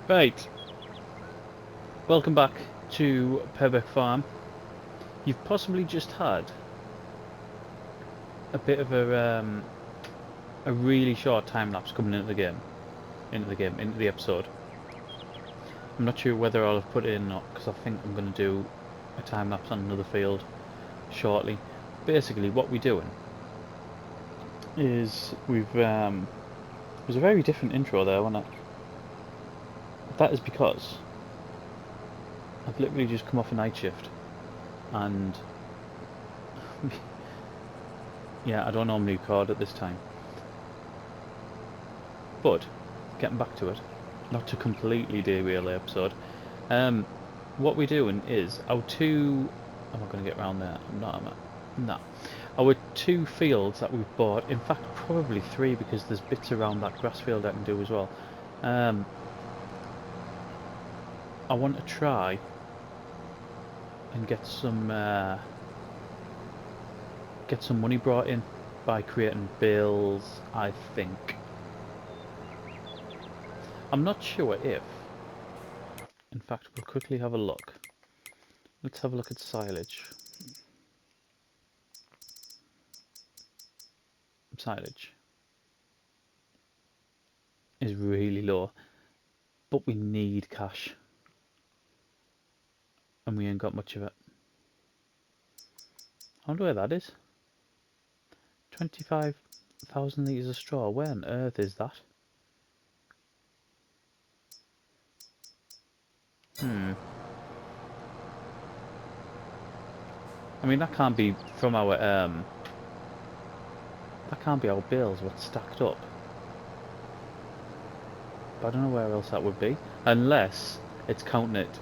Right, welcome back to Purbeck Farm. You've possibly just had a bit of a really short time lapse coming into the episode. I'm not sure whether I'll have put it in or not, because I think I'm going to do a time lapse on another field shortly. Basically, what we're doing is it was a very different intro there, wasn't it? That is because I've literally just come off a night shift, and yeah, I don't normally record at this time. But, getting back to it, not to completely derail the episode, what we're doing is our two... Am I going to get around there? I'm not, am I? No. Our two fields that we've bought, in fact probably three, because there's bits around that grass field I can do as well. I want to try and get some money brought in by creating bills, I think. I'm not sure if... In fact, we'll quickly have a look. Let's have a look at silage. Silage is really low, but we need cash, and we ain't got much of it. I wonder where that is. 25,000 litres of straw. Where on earth is that? I mean, that can't be from our that can't be our bales what's stacked up. But I don't know where else that would be, unless it's counting it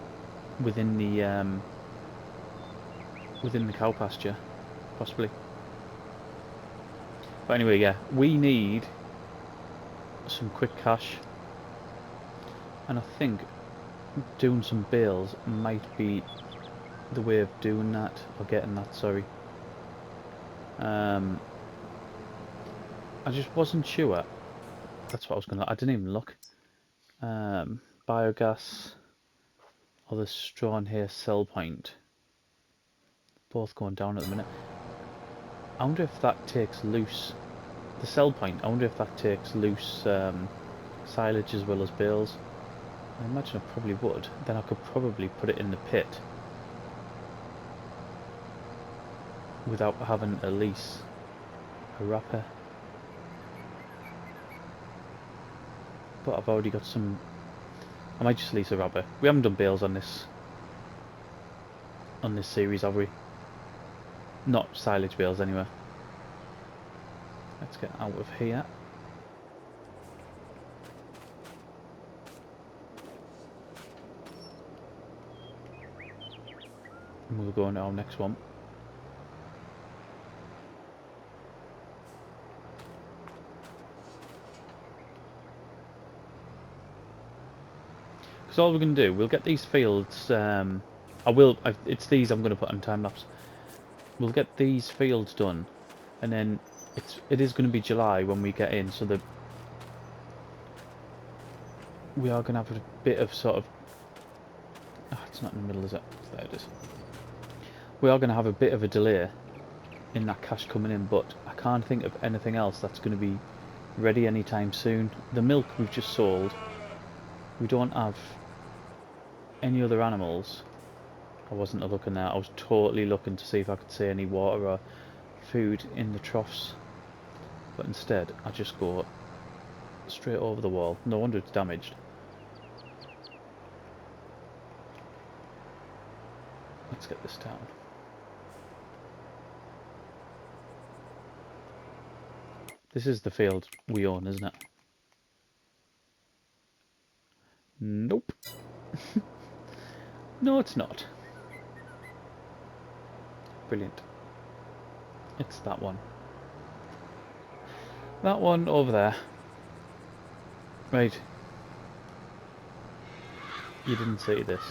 within the cow pasture, possibly. But anyway, yeah, we need some quick cash, and I think doing some bales might be the way of doing that, or getting that, sorry. I just wasn't sure. That's what I was gonna... I didn't even look. Biogas or the straw and hay sell point. Both going down at the minute. I wonder if that takes loose... The sell point, I wonder if that takes loose silage as well as bales. I imagine it probably would. Then I could probably put it in the pit without having to lease a wrapper. But I've already got some... I might just lease a wrapper. We haven't done bales on this series, have we? Not silage bales anyway. Let's get out of here. And we'll go on to our next one. Because all we're going to do, we'll get these fields, it's these I'm going to put on time lapse. We'll get these fields done, and then it is going to be July when we get in, so that we are going to have a bit of sort of... it's not in the middle, is it? There it is. We are going to have a bit of a delay in that cash coming in, but I can't think of anything else that's going to be ready anytime soon. The milk we've just sold. We don't have any other animals. I wasn't looking there. I was totally looking to see if I could see any water or food in the troughs, but instead I just go straight over the wall. No wonder it's damaged. Let's get this down. This is the field we own, isn't it? Nope. No, it's not. Brilliant. It's that one. That one over there. Right. You didn't see this.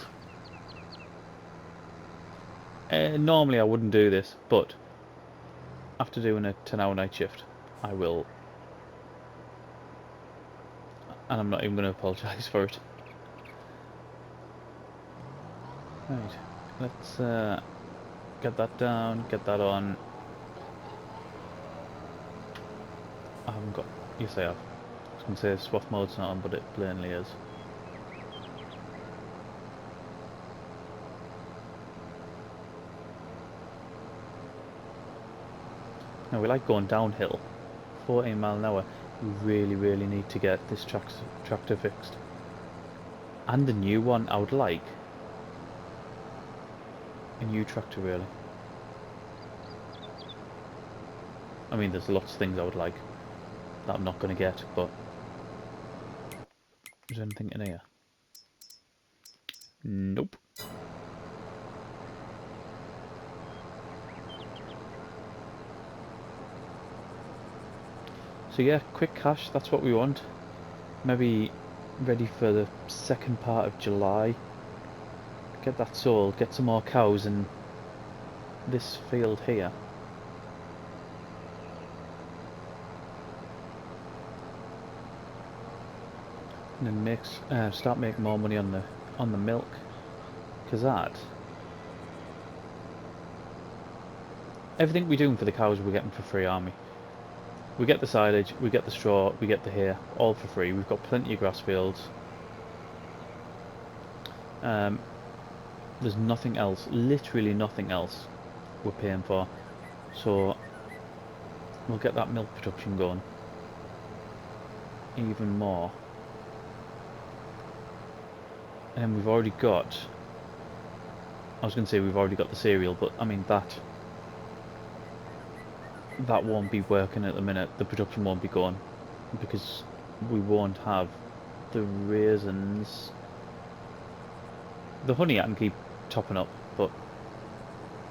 Normally I wouldn't do this, but after doing a 10-hour night shift, I will and I'm not even going to apologise for it. Right, let's get that down, get that on. I haven't got... Yes, I have. I was going to say swath mode's not on, but it plainly is. Now, we like going downhill. 14 mile an hour. We really need to get this tractor fixed. And a new one. I would like a new tractor, really. I mean, there's lots of things I would like that I'm not going to get, but... Is there anything in here? Nope. So yeah, quick cash, that's what we want. Maybe ready for the second part of July. Get that sold, get some more cows in this field here. And then start making more money on the milk. Because everything we're doing for the cows we're getting for free, aren't we? We get the silage, we get the straw, we get the hay, all for free. We've got plenty of grass fields. There's nothing else, literally nothing else we're paying for. So we'll get that milk production going even more. And we've already got... I was going to say we've already got the cereal, but I mean that won't be working at the minute. The production won't be going because we won't have the raisins. The honey I can keep topping up, but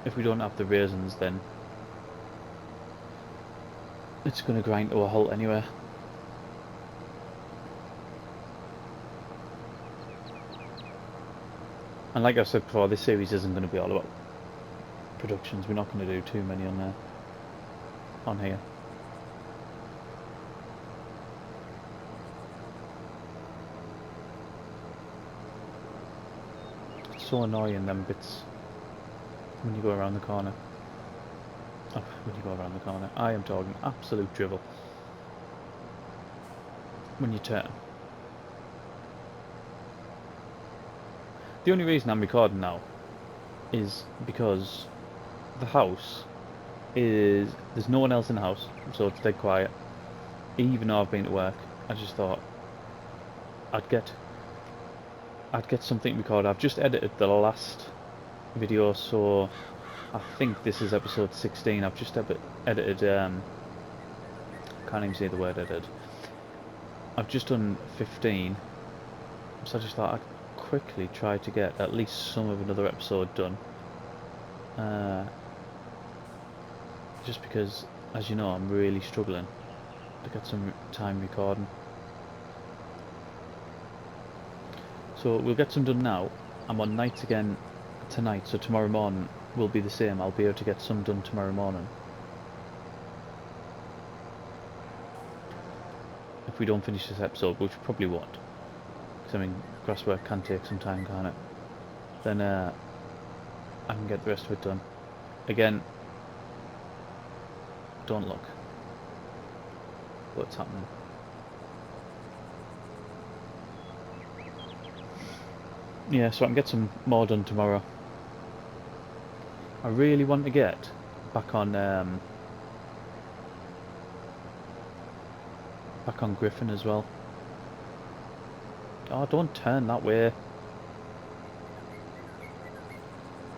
if we don't have the raisins, then it's going to grind to a halt anyway. And like I said before, this series isn't going to be all about productions. We're not going to do too many on here. It's so annoying, them bits when you go around the corner. Oh, when you go around the corner. I am talking absolute drivel. When you turn. The only reason I'm recording now is because the house is... There's no one else in the house, so it's dead quiet. Even though I've been to work, I just thought I'd get something recorded. I've just edited the last video, so I think this is episode 16. I've just edited... can't even say the word edited. I've just done 15, so I just thought I'd quickly try to get at least some of another episode done. Just because, as you know, I'm really struggling to get some time recording. So we'll get some done now. I'm on nights again tonight, so tomorrow morning will be the same. I'll be able to get some done tomorrow morning. If we don't finish this episode, which we probably won't. Because, I mean, grass work can take some time, can't it? Then I can get the rest of it done. Again, don't look what's happening. Yeah, so I can get some more done tomorrow. I really want to get back on Griffin as well. Oh, don't turn that way.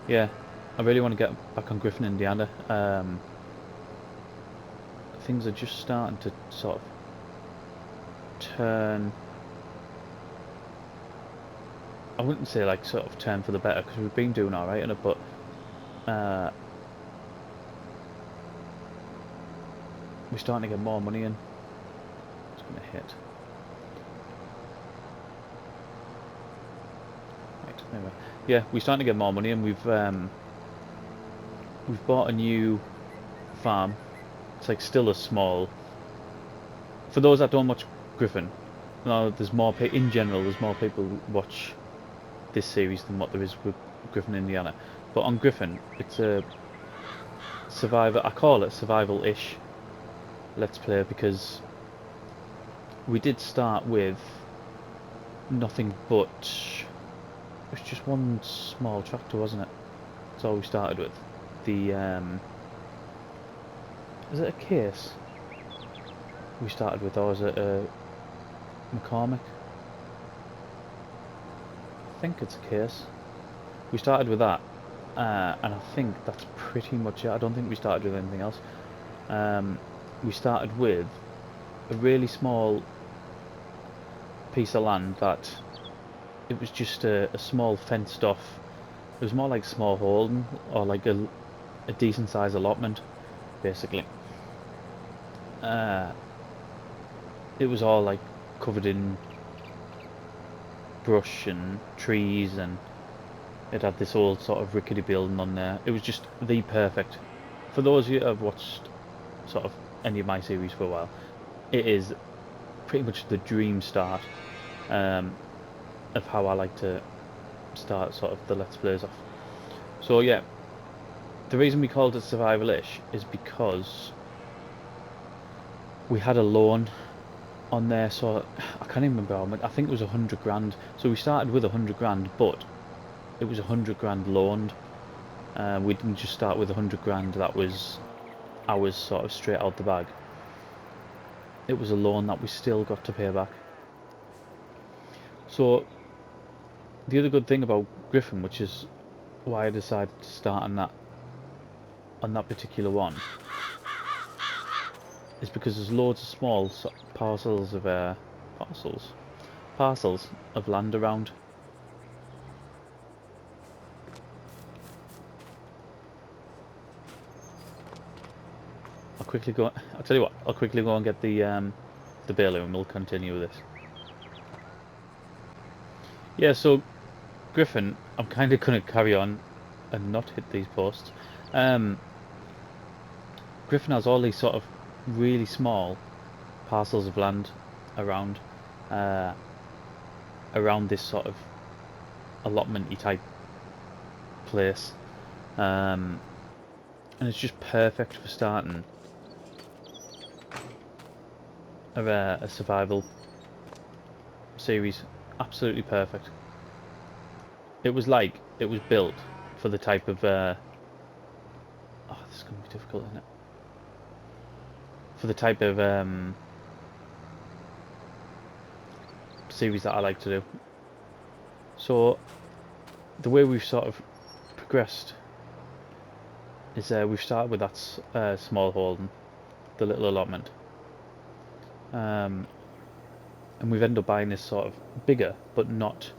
Yeah, I really want to get back on Griffin, Indiana. Things are just starting to sort of turn. I wouldn't say like sort of turn for the better, because we've been doing alright in it, but we're starting to get more money in. It's going to hit. Right, anyway. Yeah, we're starting to get more money in. We've bought a new farm. It's like still a small... For those that don't watch Griffin, no, there's more in general. There's more people who watch this series than what there is with Griffin, Indiana. But on Griffin, it's a survivor. I call it survival-ish let's play because we did start with nothing but it was just one small tractor, wasn't it? That's all we started with. The is it a case we started with, or is it a McCormick? I think it's a case. We started with that, and I think that's pretty much it. I don't think we started with anything else. We started with a really small piece of land that it was just a small fenced off. It was more like small holding or like a decent size allotment, basically. It was all like covered in brush and trees, and it had this old sort of rickety building on there. It was just the perfect. For those of you that have watched sort of any of my series for a while, it is pretty much the dream start of how I like to start sort of the Let's Plays off. So yeah, the reason we called it survival-ish is because we had a loan on there, so I can't even remember how much. I think it was 100 grand. So we started with 100 grand, but it was 100 grand loaned. We didn't just start with 100 grand that was ours sort of straight out the bag. It was a loan that we still got to pay back. So the other good thing about Griffin, which is why I decided to start on that particular one, is because there's loads of small parcels of land around. I'll tell you what, I'll quickly go and get the baler and we'll continue with this. Yeah, so Griffin, I'm kind of going to carry on and not hit these posts. Griffin has all these sort of really small parcels of land around this sort of allotment-y type place, and it's just perfect for starting a survival series. Absolutely perfect. It was built for the type of oh, this is going to be difficult, isn't it? For the type of series that I like to do. So the way we've sort of progressed is we've started with that small holding, the little allotment, and we've ended up buying this sort of bigger, but not.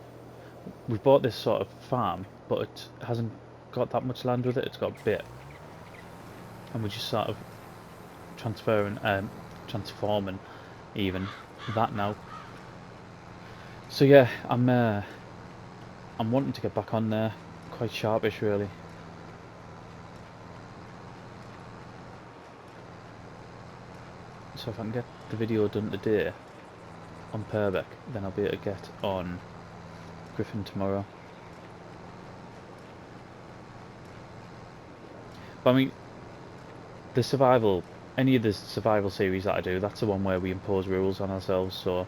We've bought this sort of farm, but it hasn't got that much land with it. It's got a bit, and we're just sort of transforming even that now. So yeah, I'm wanting to get back on there, quite sharpish really. So if I can get the video done today on Purbeck, then I'll be able to get on Griffin tomorrow. But I mean, any of the survival series that I do, that's the one where we impose rules on ourselves. So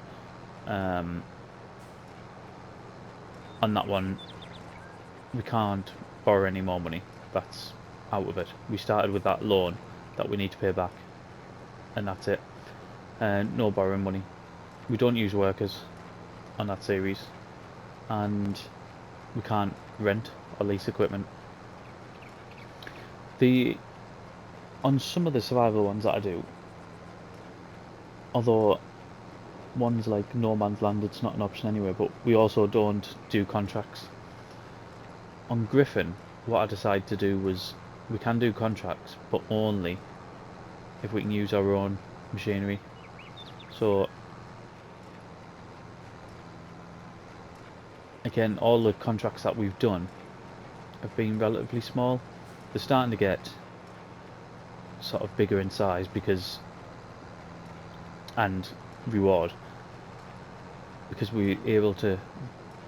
on that one, we can't borrow any more money. That's out of it. We started with that loan that we need to pay back, and that's it. No borrowing money. We don't use workers on that series, and we can't rent or lease equipment. On some of the survival ones that I do, although ones like No Man's Land, it's not an option anyway, but we also don't do contracts. On Griffin, what I decided to do was we can do contracts, but only if we can use our own machinery. So again, all the contracts that we've done have been relatively small. They're starting to get sort of bigger in size and reward, because we're able to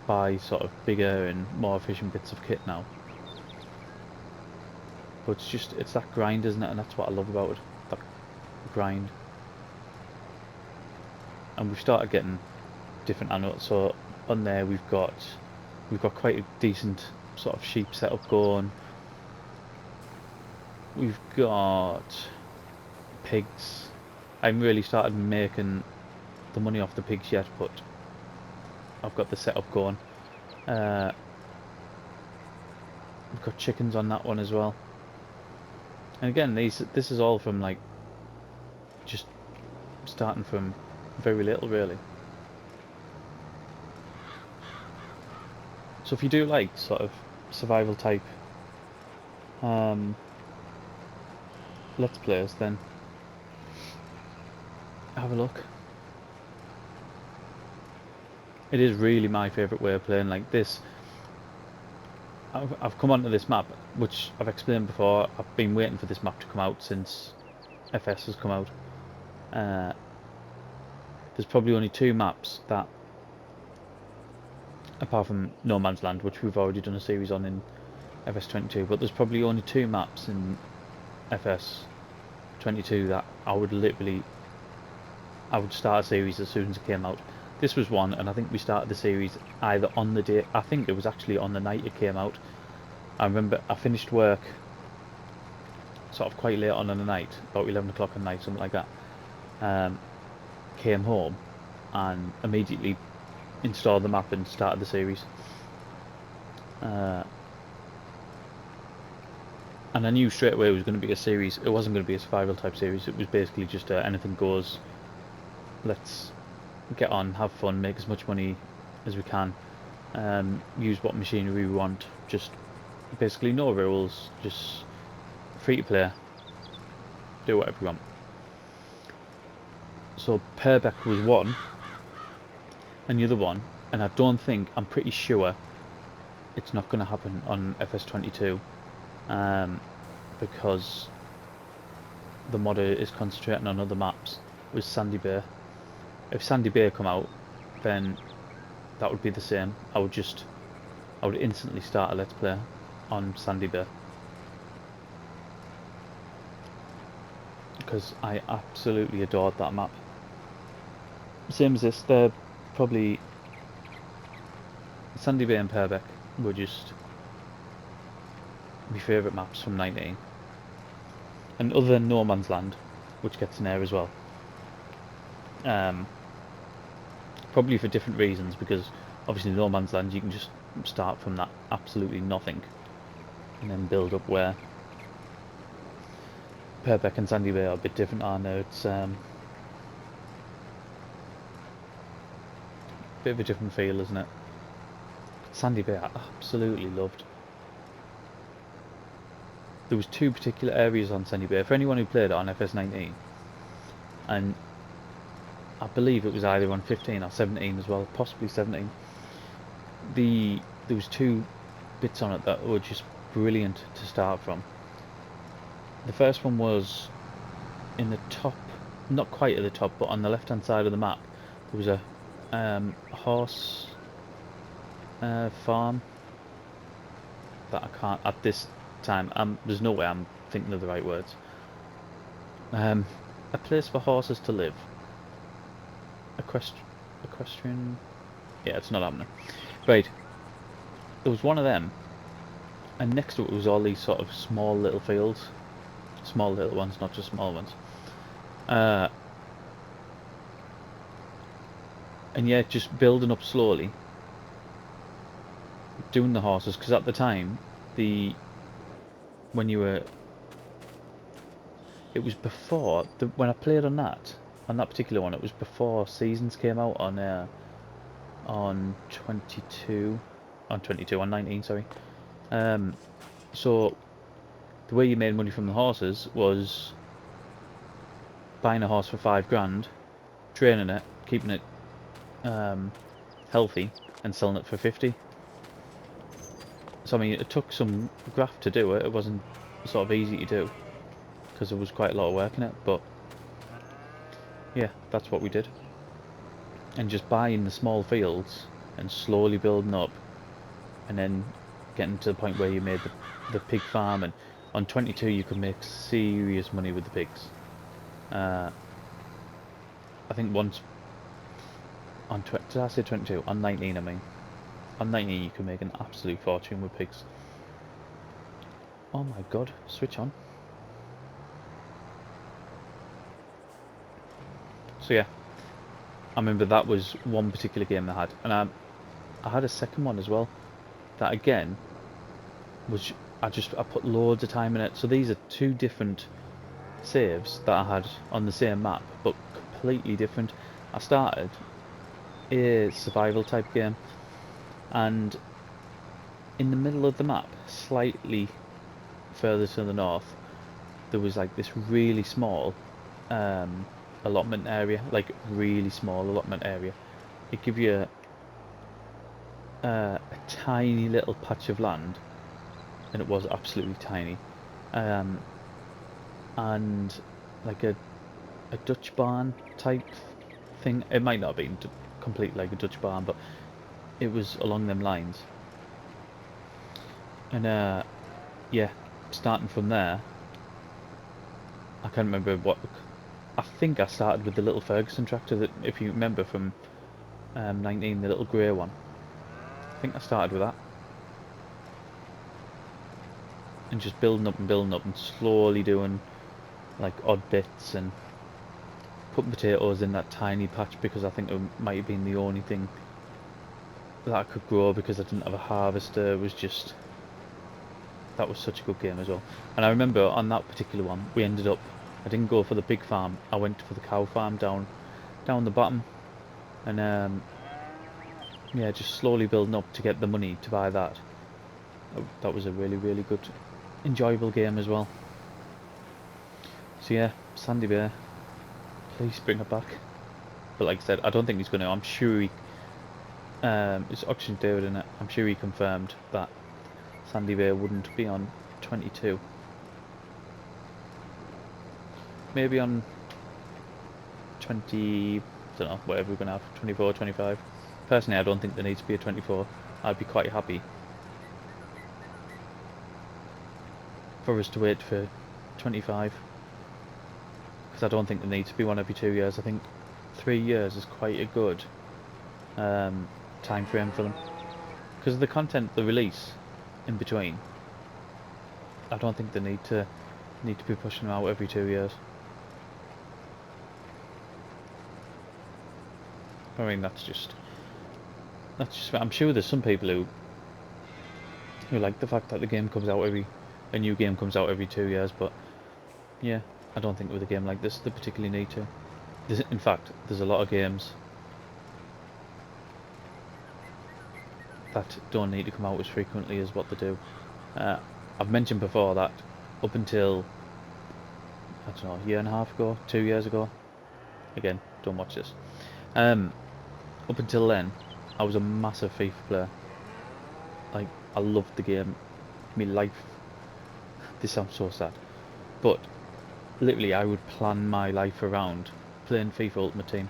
buy sort of bigger and more efficient bits of kit now. But it's that grind, isn't it? And that's what I love about it, that grind. And we've started getting different animals. So on there we've got quite a decent sort of sheep setup going. We've got pigs. I haven't really started making the money off the pigs yet, but I've got the setup going. We've got chickens on that one as well. And again, this is all from like just starting from very little, really. So if you do like sort of survival type let's plays, then have a look. It is really my favourite way of playing. Like this, I've come onto this map, which I've explained before. I've been waiting for this map to come out since FS has come out. There's probably only 2 maps that, apart from No Man's Land, which we've already done a series on in FS22, but there's probably only 2 maps in FS22 that I would start a series as soon as it came out. This was one, and I think we started the series either on the day, I think it was actually on the night it came out. I remember I finished work sort of quite late on in the night, about 11 o'clock at night, something like that. Came home and immediately installed the map and started the series. And I knew straight away it was going to be a series. It wasn't going to be a survival type series. It was basically just anything goes. Let's get on, have fun, make as much money as we can, use what machinery we want. Just basically no rules, just free to play, do whatever you want. So Purbeck was one, and the other one, and I'm pretty sure it's not going to happen on FS22, because the modder is concentrating on other maps, was Sandy Bay. If Sandy Bay come out, then that would be the same. I would instantly start a Let's Play on Sandy Bay, because I absolutely adored that map. Same as this, they're probably Sandy Bay and Purbeck were just my favourite maps from 19. And other than No Man's Land, which gets in there as well. Probably for different reasons, because obviously No Man's Land you can just start from that absolutely nothing and then build up, where Purbeck and Sandy Bay are a bit different, aren't they? It's a bit of a different feel, isn't it? Sandy Bay I absolutely loved. There was 2 particular areas on Sandy Bay, for anyone who played it on FS19, and I believe it was either on 15 or 17 as well, possibly 17. There was 2 bits on it that were just brilliant to start from. The first one was in the top, not quite at the top, but on the left hand side of the map. There was a horse farm that I can't at this time. There's no way I'm thinking of the right words. A place for horses to live. Equestrian. Yeah, it's not happening. Right. There was one of them, and next to it was all these sort of small little fields. Small little ones, not just small ones. And yeah, just building up slowly, doing the horses, because at the time, it was before when I played on that particular one. It was before seasons came out on 19, sorry. So the way you made money from the horses was buying a horse for £5 grand, training it, keeping it healthy, and selling it for 50. So I mean, it took some graft to do it. It wasn't sort of easy to do, because there was quite a lot of work in it, but yeah, that's what we did. and just buying the small fields and slowly building up, and then getting to the point where you made the pig farm. And on 22 you could make serious money with the pigs. I think once on did I say 22? On 19, I mean. On 19 you can make an absolute fortune with pigs. Oh my god, switch on. So yeah, I remember that was one particular game I had, and I had a second one as well. That again was I put loads of time in it. So these are two different saves that I had on the same map, but completely different. I started a survival type game, and in the middle of the map, slightly further to the north, there was like this really small allotment area, like really small allotment area. It give you a tiny little patch of land, and it was absolutely tiny, and like a Dutch barn type thing. It might not have been complete like a Dutch barn, but it was along them lines. And yeah, starting from there, I can't remember what. I think I started with the little Ferguson tractor that, if you remember from 19, the little grey one. I think I started with that, and just building up and slowly doing like odd bits and putting potatoes in that tiny patch, because I think it might have been the only thing that I could grow, because I didn't have a harvester. It was just, that was such a good game as well. And I remember on that particular one, we ended up, I didn't go for the big farm, I went for the cow farm down the bottom, and yeah, just slowly building up to get the money to buy that. That was a really, really good, enjoyable game as well. So yeah, Sandy Bear, please bring it back. But like I said, I don't think he's going to. I'm sure he, it's Auction David in it. I'm sure he confirmed that Sandy Bear wouldn't be on 22. Maybe on 20, I don't know, whatever we're going to have, 24, 25. Personally, I don't think there needs to be a 24. I'd be quite happy for us to wait for 25. Because I don't think there needs to be one every 2 years. I think 3 years is quite a good time frame for them. Because of the content they release in between, I don't think they need to be pushing them out every 2 years. I mean, that's just. I'm sure there's some people who like the fact that the game comes out a new game comes out every 2 years, but yeah, I don't think with a game like this they particularly need to. In fact, there's a lot of games that don't need to come out as frequently as what they do. I've mentioned before that up until, I don't know, a year and a half ago, 2 years ago, again, don't watch this, up until then, I was a massive FIFA player. Like, I loved the game. My life, this sounds so sad, but literally I would plan my life around playing FIFA Ultimate Team.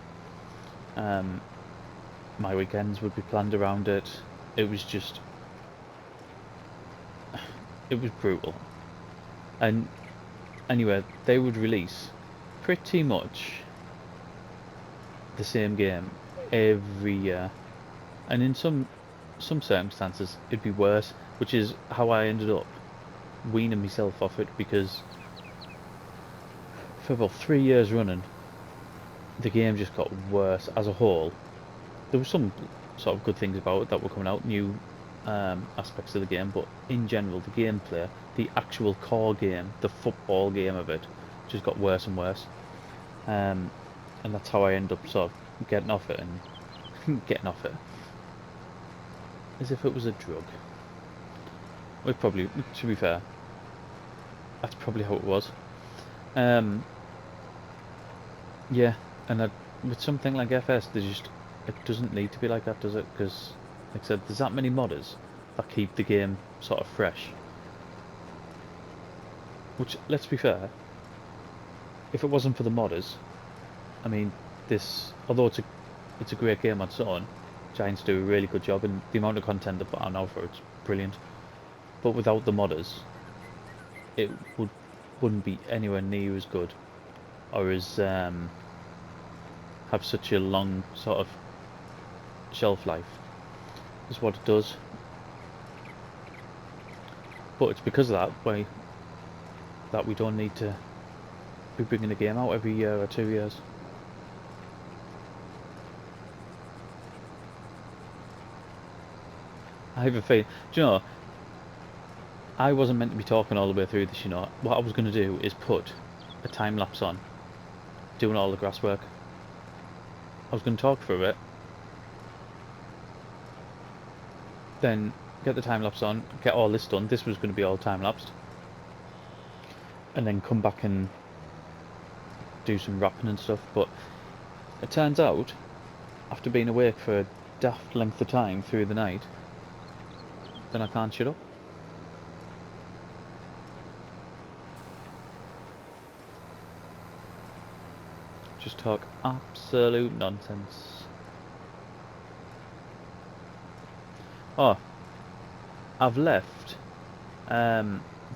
My weekends would be planned around it. It was just, it was brutal. And anyway, they would release pretty much the same game every year, and in some circumstances it'd be worse, which is how I ended up weaning myself off it, because for about 3 years running the game just got worse as a whole. There were some sort of good things about it that were coming out, new aspects of the game, but in general the gameplay, the actual core game, the football game of it, just got worse and worse, and that's how I end up sort of getting off it, and getting off it as if it was a drug. Well, probably, to be fair, that's probably how it was. Yeah, and with something like FS, it doesn't need to be like that, does it? Because, like I said, there's that many modders that keep the game sort of fresh. Which, let's be fair, if it wasn't for the modders, I mean, although it's a it's a great game on its own. Giants do a really good job, and the amount of content they put on now for it's brilliant. But without the modders, it wouldn't be anywhere near as good, or as have such a long sort of shelf life. Is what it does. But it's because of that we don't need to be bringing a game out every year or 2 years. I have a feeling. Do you know? I wasn't meant to be talking all the way through this. You know, what I was going to do is put a time lapse on, doing all the grass work. I was going to talk for a bit, then get the time lapse on, get all this done. This was going to be all time lapsed, and then come back and do some wrapping and stuff. But it turns out, after being awake for a daft length of time through the night, then I can't shut up. Just talk absolute nonsense. Oh, I've left.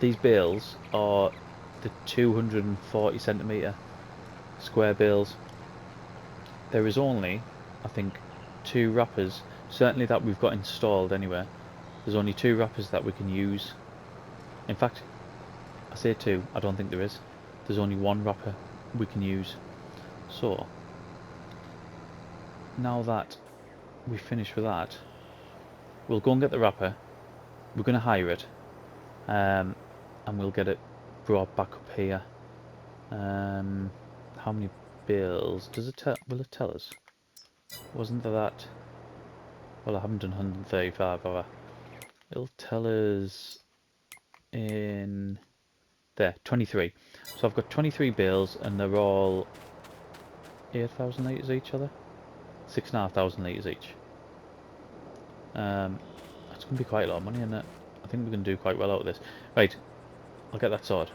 These bales are the 240 centimetre square bales. There is only, I think, 2 wrappers, certainly that we've got installed anyway. There's only 2 wrappers that we can use. In fact, I say 2, I don't think there is. There's only 1 wrapper we can use. So, now that we've finished with that, we'll go and get the wrapper. We're going to hire it, and we'll get it brought back up here. How many bales does it tell? Will it tell us? Wasn't there that? Well, I haven't done 135, have I? It'll tell us in there, 23. So I've got 23 bales, and they're all 8,000 litres each, are they? 6,500 litres each. That's going to be quite a lot of money, isn't it? I think we're going to do quite well out of this. Right, I'll get that sorted.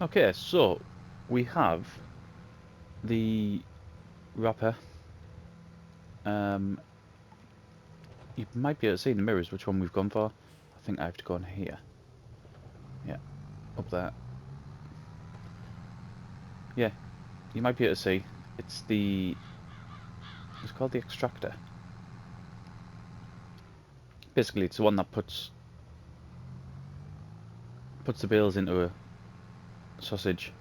Okay, so we have the wrapper. You might be able to see in the mirrors which one we've gone for. I think I have to go in here. Yeah, up there. Yeah, you might be able to see. It's called the extractor. Basically, it's the one that puts the bales into a sausage.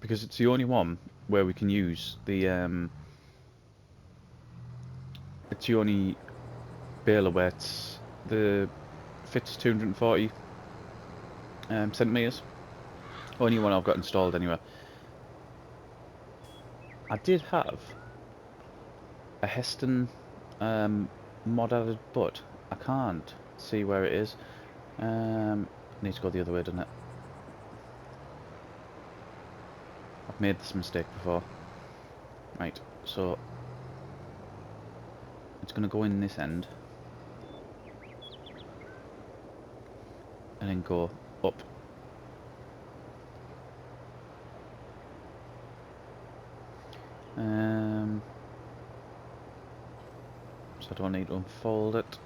Because it's the only one where we can use the it's the only baler where it's the fits 240 centimeters. Only one I've got installed anyway. I did have a Heston mod added, but I can't see where it is. Needs to go the other way, doesn't it? I've made this mistake before. Right, so it's going to go in this end and then go up. So I don't need to unfold it.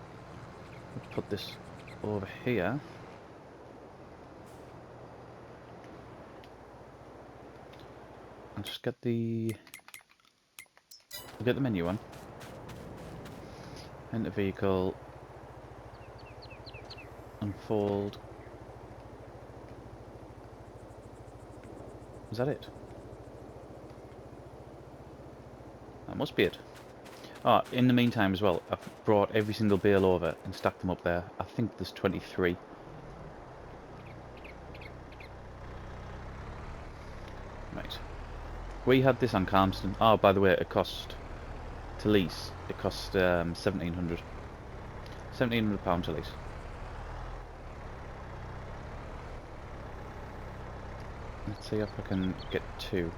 Let's put this over here. I'll just get the menu on. Enter vehicle. Unfold. Is that it? That must be it. Ah, in the meantime as well, I've brought every single bale over and stacked them up there. I think there's 23. Right. We had this on Calmston. Oh, by the way, it cost, to lease, it cost £1,700. £1,700 to lease. Let's see if I can get 2.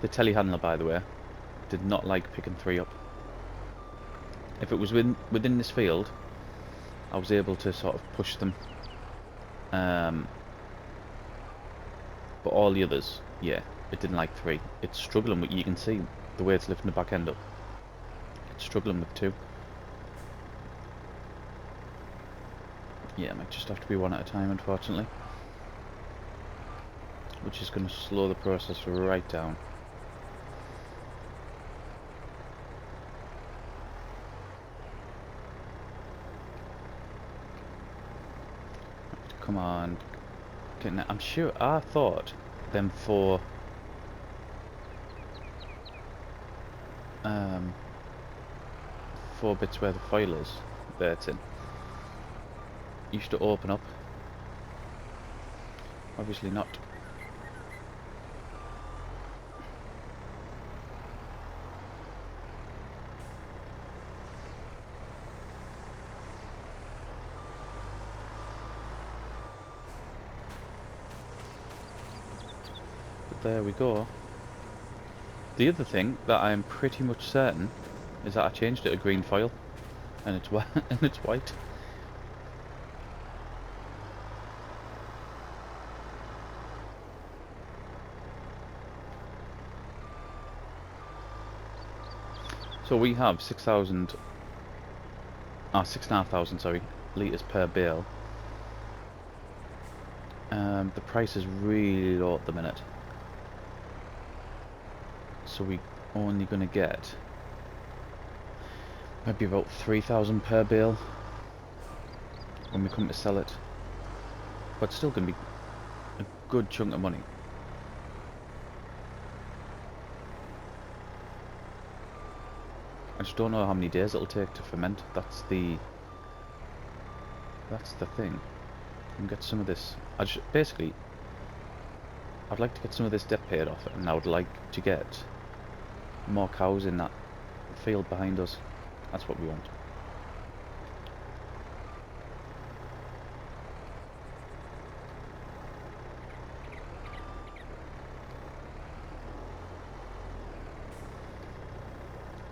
The telehandler, by the way, did not like picking 3 up. If it was within this field, I was able to sort of push them. But all the others, yeah, it didn't like 3. It's struggling with, you can see the way it's lifting the back end up. It's struggling with 2. Yeah, it might just have to be 1 at a time, unfortunately. Which is going to slow the process right down. Come on. I'm sure, I thought them 4 4 bits where the foil is, there it's in, used to open up. Obviously not. But there we go. The other thing that I'm pretty much certain is that I changed it to green foil, and it's and it's white. So we have 6,500, sorry, litres per bale. The price is really low at the minute, so we're only going to get maybe about 3,000 per bale when we come to sell it, but it's still going to be a good chunk of money. I just don't know how many days it'll take to ferment. That's the thing. And get some of this. Basically, I'd like to get some of this debt paid off, and I would like to get more cows in that field behind us. That's what we want.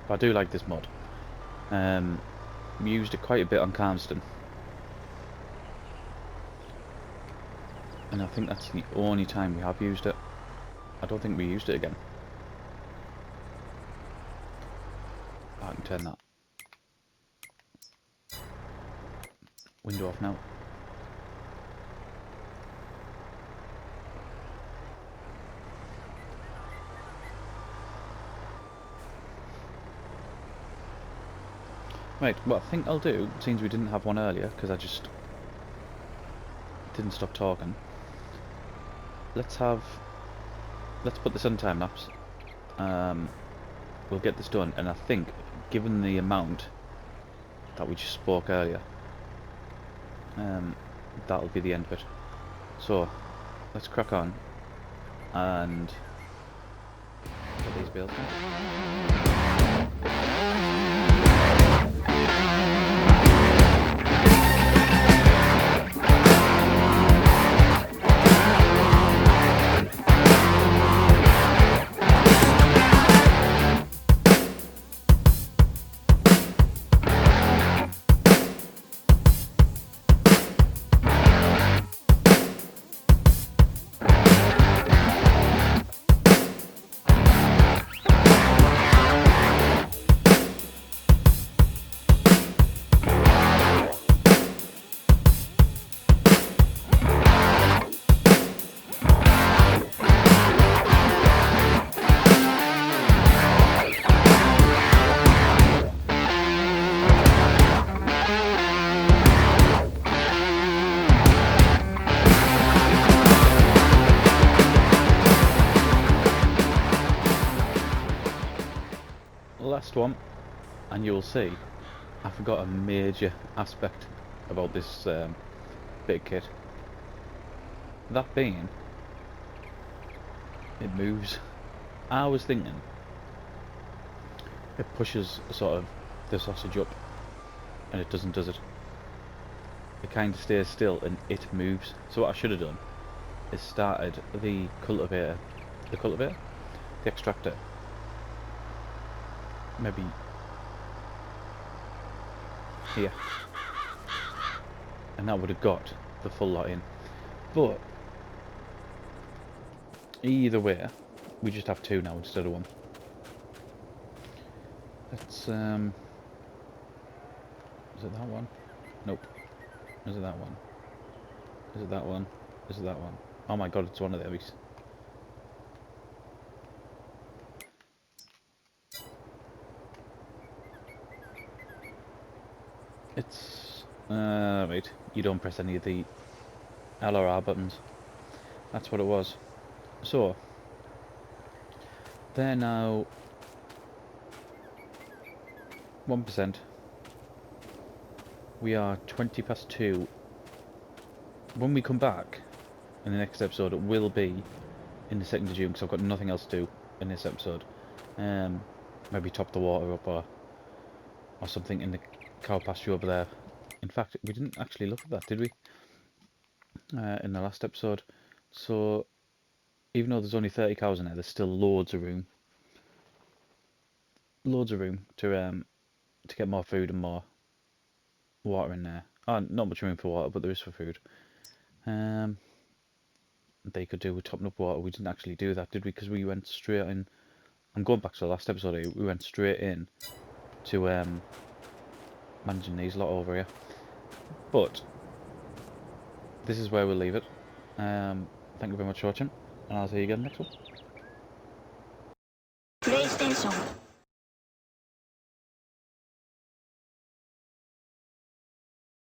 But I do like this mod. We used it quite a bit on Calmston, and I think that's the only time we have used it. I don't think we used it again. I can turn that window off now. Right, what I think I'll do, since we didn't have one earlier, because I just didn't stop talking, let's put this on time lapse. We'll get this done, and I think, given the amount that we just spoke earlier, that'll be the end of it. So, let's crack on, and get these bales in. Last one, and you'll see I forgot a major aspect about this bit of kit. That being, it moves. I was thinking it pushes sort of the sausage up, and it doesn't, does it? It kind of stays still and it moves. So what I should have done is started the extractor, maybe here, and that would have got the full lot in. But either way, we just have 2 now instead of 1. Let's is it that one? Nope. Is it that one? Is it that one? Is it that one? Oh my god, it's one of these. It's wait, you don't press any of the L or R buttons. That's what it was. So they're now 1%. We are 20 past 2. When we come back in the next episode, it will be in the 2nd of June, because I've got nothing else to do in this episode. Maybe top the water up or something in the cow pasture over there. In fact, we didn't actually look at that, did we? In the last episode. So even though there's only 30 cows in there, there's still loads of room. Loads of room to get more food and more water in there. Oh, not much room for water, but there is for food. They could do with topping up water. We didn't actually do that, did we? Because we went straight in. I'm going back to the last episode here. We went straight in to managing these lot over here. But this is where we'll leave it. Thank you very much for watching, and I'll see you again next one. PlayStation